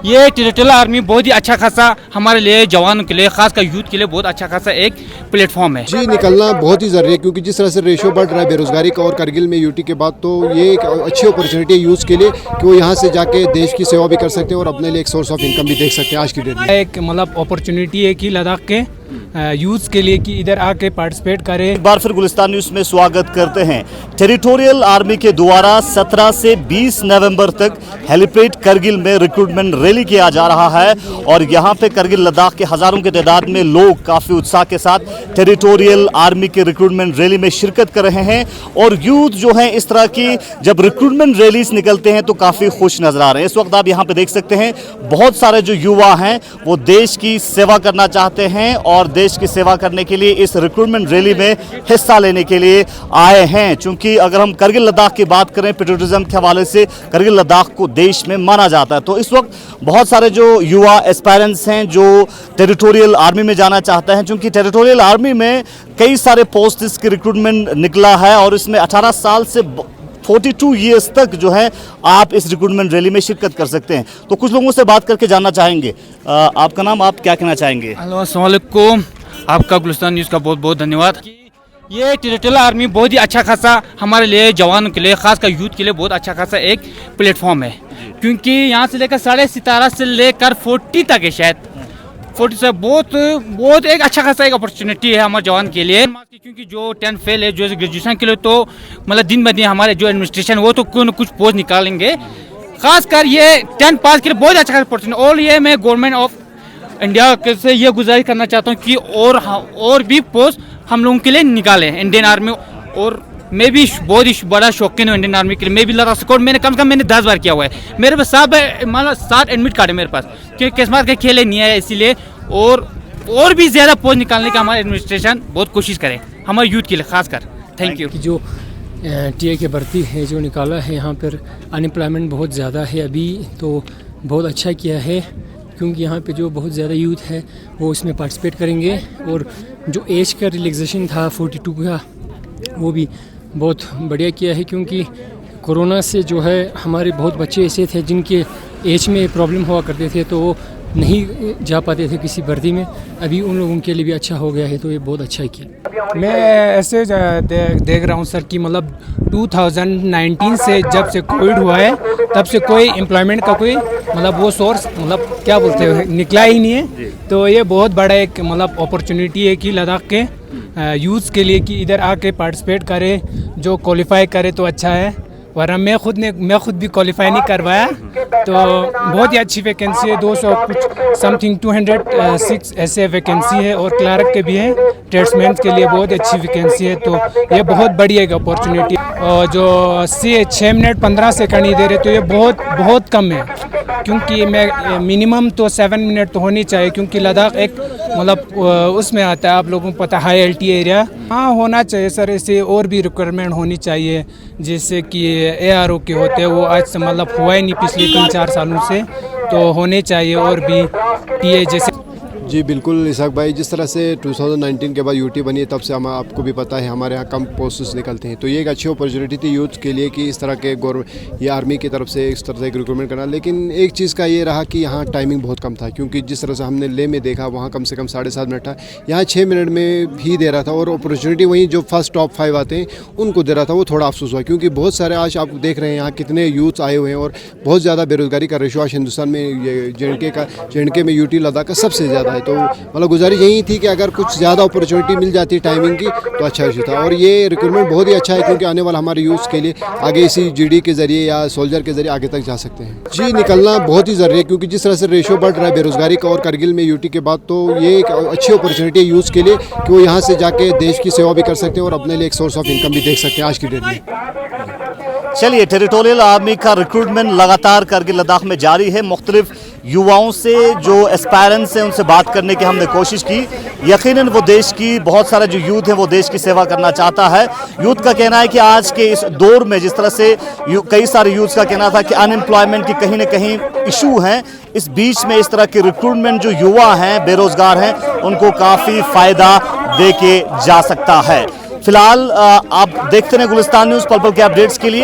ये territorial army बहुत ही अच्छा खासा हमारे लिए जवानों के लिए, खासकर यूथ के लिए बहुत अच्छा खासा एक प्लेटफॉर्म है। जी, निकलना बहुत ही ज़रूरी है क्योंकि जिस तरह से रेशो बढ़ रहा है बेरोजगारी का और करगिल में यूटी के बाद, तो ये एक अच्छी अपॉर्चुनिटी है यूथ के लिए कि वो यहाँ से जाके देश की सेवा भी कर सकते हैं और अपने लिए एक सोर्स ऑफ इनकम भी देख सकते हैं आज की डेट में। एक मतलब अपॉर्चुनिटी है कि लद्दाख के यूथ के लिए कि इधर आके पार्टिसिपेट करें। एक बार फिर गुलिस्तान न्यूज़ में स्वागत करते हैं। टेरिटोरियल आर्मी के द्वारा 17 से 20 नवंबर तक हेलीपैड करगिल में रिक्रूटमेंट रैली किया जा रहा है और यहाँ पे करगिल लद्दाख के हजारों की तादाद में लोग काफ़ी उत्साह के साथ टेरिटोरियल आर्मी के रिक्रूटमेंट रैली में शिरकत कर रहे हैं। और यूथ जो है इस तरह की जब रिक्रूटमेंट रैलीज निकलते हैं तो काफ़ी खुश नजर आ रहे हैं। इस वक्त आप यहाँ पे देख सकते हैं बहुत सारे जो युवा हैं वो देश की सेवा करना चाहते हैं और देश की सेवा करने के लिए इस रिक्रूटमेंट रैली में हिस्सा लेने के लिए आए हैं। चूंकि अगर हम करगिल लद्दाख की बात करें, पेट्रियोटिज्म के हवाले से करगिल लद्दाख को देश में माना जाता है, तो इस वक्त बहुत सारे जो युवा एस्पायरेंट्स हैं जो टेरिटोरियल आर्मी में जाना चाहते हैं। चूंकि टेरिटोरियल आर्मी में कई सारे पोस्ट इसकी रिक्रूटमेंट निकला है और इसमें 18 साल से 42 ईयर्स तक जो है आप इस रिक्रूटमेंट रैली में शिरकत कर सकते हैं। तो कुछ लोगों से बात करके जानना चाहेंगे। आपका नाम, आप क्या कहना चाहेंगे? हेलो, अस्सलाम वालेकुम। आपका गुलिस्तान न्यूज़ का बहुत बहुत धन्यवाद। ये टेरिटोरियल आर्मी बहुत ही अच्छा खासा हमारे लिए जवानों के लिए, खासकर यूथ के लिए बहुत अच्छा खासा एक प्लेटफॉर्म है। क्योंकि यहाँ से लेकर 17.5 से लेकर 40 तक है, शायद 40 से बहुत एक अच्छा खासा एक अपॉर्चुनिटी है हमारे जवान के लिए। क्योंकि जो 10 फेल है, जो ग्रेजुएशन के लिए, तो मतलब दिन ब दिन हमारे जो एडमिनिस्ट्रेशन वो तो कुछ न कुछ पोस्ट निकालेंगे। खासकर ये 10 पास के लिए बहुत अच्छा अपॉर्चुनिटी। और ये मैं गवर्नमेंट ऑफ इंडिया से ये गुजारिश करना चाहता हूँ कि और भी पोस्ट हम लोगों के लिए निकाले इंडियन आर्मी। और मैं भी बहुत ही बड़ा शौकीन हूँ इंडियन आर्मी के लिए। मैं भी लद्दाख स्क्वाड मैंने कम से कम 10 बार किया हुआ है। मेरे पास 7 एडमिट कार्ड है मेरे पास, क्योंकि किस्मत के खेल नहीं है, इसीलिए और भी ज़्यादा पोस्ट निकालने का हमारा एडमिनिस्ट्रेशन बहुत कोशिश करे हमारे यूथ के लिए खासकर। Thank you. जो टीए की भर्ती है जो निकाला है, यहाँ पर अनएम्प्लॉयमेंट बहुत ज़्यादा है अभी, तो बहुत अच्छा किया है क्योंकि यहाँ पे जो बहुत ज़्यादा यूथ है वो इसमें पार्टिसिपेट करेंगे। और जो एज का रिलैक्सेशन था 42 का, वो भी बहुत बढ़िया किया है क्योंकि कोरोना से जो है हमारे बहुत बच्चे ऐसे थे जिनके एज में प्रॉब्लम हुआ करते थे, तो वो नहीं जा पाते थे किसी भर्ती में। अभी उन लोगों के लिए भी अच्छा हो गया है, तो ये बहुत अच्छा किया। मैं ऐसे देख रहा हूँ सर कि मतलब 2019 से जब से कोविड हुआ है तब से कोई एम्प्लॉयमेंट का कोई मतलब वो सोर्स मतलब क्या बोलते हैं निकला ही नहीं है। तो ये बहुत बड़ा एक मतलब अपॉर्चुनिटी है कि लद्दाख के यूथ के लिए कि इधर आके पार्टिसिपेट करे, जो क्वालिफाई करे तो अच्छा है। वरना मैं खुद भी क्वालिफाई नहीं करवाया। तो बहुत ही अच्छी वैकेंसी है, 200 कुछ समथिंग 206 ऐसे वैकेंसी है और क्लर्क के भी हैं, ट्रेड्समैन के लिए बहुत अच्छी वैकेंसी है। तो ये बहुत बड़ी एक अपॉर्चुनिटी। और जो 6 मिनट 15 सेकंड ही दे रहे, तो ये बहुत कम है क्योंकि मैं मिनिमम तो 7 मिनट तो होनी चाहिए क्योंकि लद्दाख एक मतलब उसमें आता है, आप लोगों को पता है, हाई एल्टी एरिया। हाँ, होना चाहिए सर, ऐसे और भी रिक्वायरमेंट होनी चाहिए जैसे कि ARO के होते हैं, वो आज से मतलब हुआ ही नहीं पिछले 3-4 सालों से, तो होने चाहिए और भी टीए जैसे। जी बिल्कुल इसहाक भाई, जिस तरह से 2019 के बाद यूटी बनी है तब से हम आपको भी पता है हमारे यहाँ कम पोस्ट्स निकलते हैं, तो ये एक अच्छी अपॉर्चुनिटी थी यूथ के लिए कि इस तरह के ये आर्मी की तरफ से इस तरह से एक रिक्रूटमेंट करना। लेकिन एक चीज़ का ये रहा कि यहाँ टाइमिंग बहुत कम था क्योंकि जिस तरह से हमने ले में देखा वहाँ कम से कम 7.5 मिनट था, यहाँ 6 मिनट में भी दे रहा था। और अपॉर्चुनिटी वहीं जो फर्स्ट टॉप 5 आते हैं उनको दे रहा था, वो थोड़ा अफसोस हुआ क्योंकि बहुत सारे आज आप देख रहे हैं यहाँ कितने यूथ आए हुए हैं और बहुत ज़्यादा बेरोजगारी का रेशो आज हिंदुस्तान में ये JNK में यूटी लद्दाख का सबसे ज़्यादा है। तो मतलब गुजारिश यही थी कि अगर कुछ ज़्यादा अपॉर्चुनिटी मिल जाती टाइमिंग की तो अच्छा था। और ये रिक्रूटमेंट बहुत ही अच्छा है क्योंकि आने वाला हमारे यूथ के लिए आगे इसी GD के ज़रिए या सोल्जर के ज़रिए आगे तक जा सकते हैं। जी, निकलना बहुत ही ज़रूरी है क्योंकि जिस तरह से रेशो बढ़ रहा है बेरोजगारी का और करगिल में यूटी के बाद, तो ये एक अच्छी अपॉर्चुनिटी है यूथ के लिए कि वो यहाँ से जाके देश की सेवा भी कर सकते हैं और अपने लिए एक सोर्स ऑफ इनकम भी देख सकते हैं आज की डेट में। चलिए, टेरिटोरियल आर्मी का रिक्रूटमेंट लगातार करगिल लद्दाख में जारी है। मुख्तलिफ युवाओं से जो एस्पायरेंट्स हैं उनसे बात करने की हमने कोशिश की। यकीनन वो देश की बहुत सारे जो यूथ है वो देश की सेवा करना चाहता है। यूथ का कहना है कि आज के इस दौर में जिस तरह से कई सारे यूथ का कहना था कि अनएम्प्लॉयमेंट की कहीं ना कहीं इशू हैं, इस बीच में इस तरह के रिक्रूटमेंट जो युवा हैं, बेरोजगार हैं, उनको काफ़ी फ़ायदा दे के जा सकता है। फिलहाल आप देखते रहे गुलिस्तान न्यूज़, पल पल के अपडेट्स के लिए।